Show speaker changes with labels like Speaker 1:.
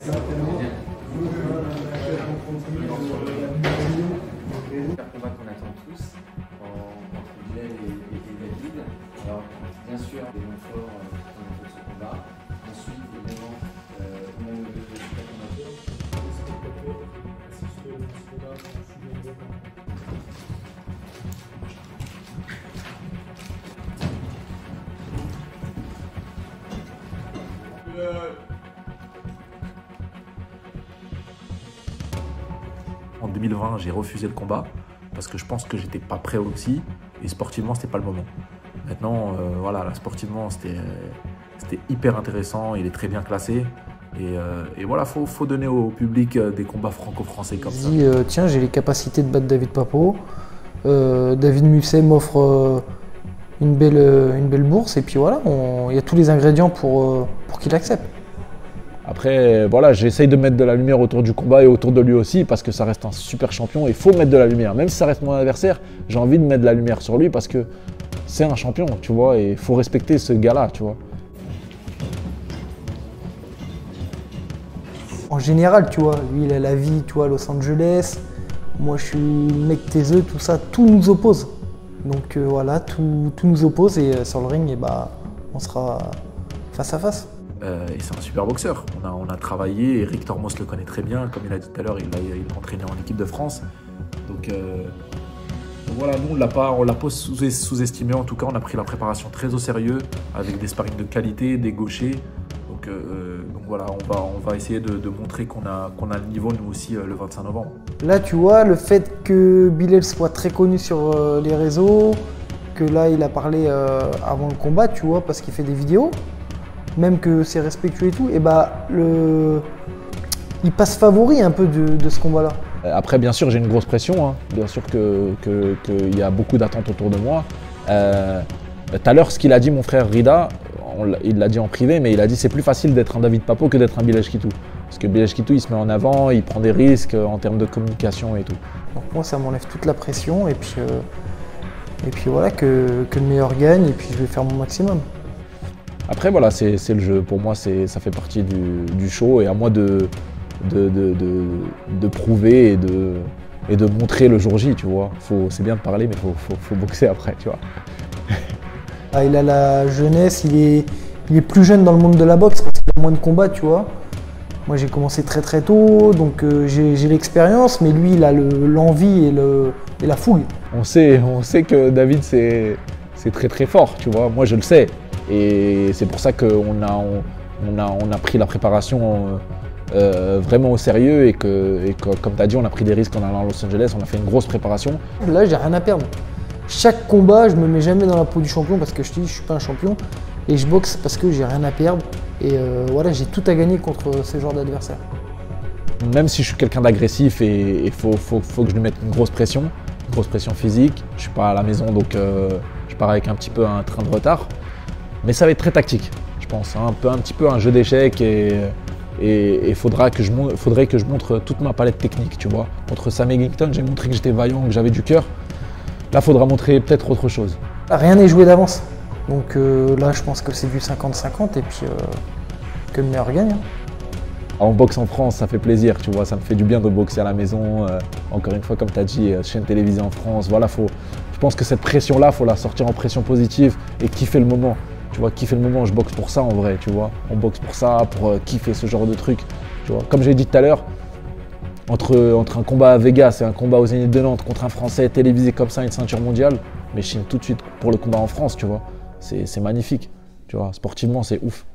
Speaker 1: Combat qu'on attend tous entre Bilal et David. Alors, bien sûr, des noms forts dans ce combat. Ensuite, évidemment, même le super combatteur.
Speaker 2: En 2020, j'ai refusé le combat parce que je pense que j'étais pas prêt aussi et sportivement, c'était pas le moment. Maintenant, voilà, là, sportivement, c'était hyper intéressant, il est très bien classé. Et voilà, faut donner au public des combats franco-français comme ça.
Speaker 3: Tiens, j'ai les capacités de battre David Papo. David Musset m'offre une belle bourse et puis voilà, il y a tous les ingrédients pour qu'il accepte.
Speaker 4: Après, voilà, j'essaye de mettre de la lumière autour du combat et autour de lui aussi parce que ça reste un super champion et il faut mettre de la lumière. Même si ça reste mon adversaire, j'ai envie de mettre de la lumière sur lui parce que c'est un champion, tu vois, et il faut respecter ce gars-là, tu vois.
Speaker 3: En général, tu vois, lui il a la vie, tu vois, à Los Angeles. Moi je suis mec taiseux, tout ça, tout nous oppose. Donc voilà, tout nous oppose et sur le ring, on sera face à face.
Speaker 2: Et c'est un super boxeur. On a travaillé, Eric Tormos le connaît très bien, comme il a dit tout à l'heure, il a entraîné en équipe de France. Donc voilà, nous on l'a pas sous-estimé, en tout cas on a pris la préparation très au sérieux, avec des sparring de qualité, des gauchers. Donc voilà, on va essayer de montrer qu'on a le niveau nous aussi le 25 novembre.
Speaker 3: Là tu vois, le fait que Bilal soit très connu sur les réseaux, que là il a parlé avant le combat, tu vois, parce qu'il fait des vidéos, même que c'est respectueux et tout, et il passe favori un peu de ce combat-là.
Speaker 4: Après, bien sûr, j'ai une grosse pression, hein. Bien sûr qu'il y a beaucoup d'attentes autour de moi. Tout à l'heure, ce qu'il a dit, mon frère Rida, il l'a dit en privé, mais il a dit c'est plus facile d'être un David Papo que d'être un Bilal Kitou. Parce que Bilal Kitou, il se met en avant, il prend des risques en termes de communication et tout.
Speaker 3: Donc moi, ça m'enlève toute la pression, et puis voilà, que le meilleur gagne, et puis je vais faire mon maximum.
Speaker 4: Après, voilà, c'est le jeu. Pour moi, ça fait partie du show et à moi de prouver et de montrer le jour J, tu vois. C'est bien de parler, mais faut boxer après, tu vois.
Speaker 3: Il a la jeunesse, il est plus jeune dans le monde de la boxe parce qu'il a moins de combats, tu vois. Moi, j'ai commencé très très tôt, donc j'ai l'expérience, mais lui, il a l'envie et la fougue.
Speaker 4: On sait que David, c'est très très fort, tu vois. Moi, je le sais. Et c'est pour ça qu'on a pris la préparation vraiment au sérieux et que comme tu as dit, on a pris des risques en allant à Los Angeles, on a fait une grosse préparation.
Speaker 3: Là, j'ai rien à perdre. Chaque combat, je me mets jamais dans la peau du champion parce que je te dis, je suis pas un champion. Et je boxe parce que j'ai rien à perdre. Et voilà, j'ai tout à gagner contre ce genre d'adversaire.
Speaker 4: Même si je suis quelqu'un d'agressif et il faut que je lui mette une grosse pression physique. Je suis pas à la maison, donc je pars avec un petit peu un train de retard. Mais ça va être très tactique, je pense, hein. Un petit peu un jeu d'échecs et faudrait que je montre toute ma palette technique, tu vois. Contre Sam Eggington, j'ai montré que j'étais vaillant, que j'avais du cœur. Là, il faudra montrer peut-être autre chose.
Speaker 3: Rien n'est joué d'avance. Donc là, je pense que c'est du 50-50 et puis que le meilleur gagne. Hein.
Speaker 4: On boxe en France, ça fait plaisir, tu vois. Ça me fait du bien de boxer à la maison. Encore une fois, comme tu as dit, chaîne télévisée en France. Voilà, je pense que cette pression-là, il faut la sortir en pression positive et kiffer le moment. Tu vois, kiffer le moment, je boxe pour ça en vrai, tu vois. On boxe pour ça, pour kiffer ce genre de truc, tu vois. Comme j'ai dit tout à l'heure, entre un combat à Vegas et un combat au Zénith de Nantes contre un Français télévisé comme ça, une ceinture mondiale, mais je signe tout de suite pour le combat en France, tu vois. C'est magnifique, tu vois. Sportivement, c'est ouf.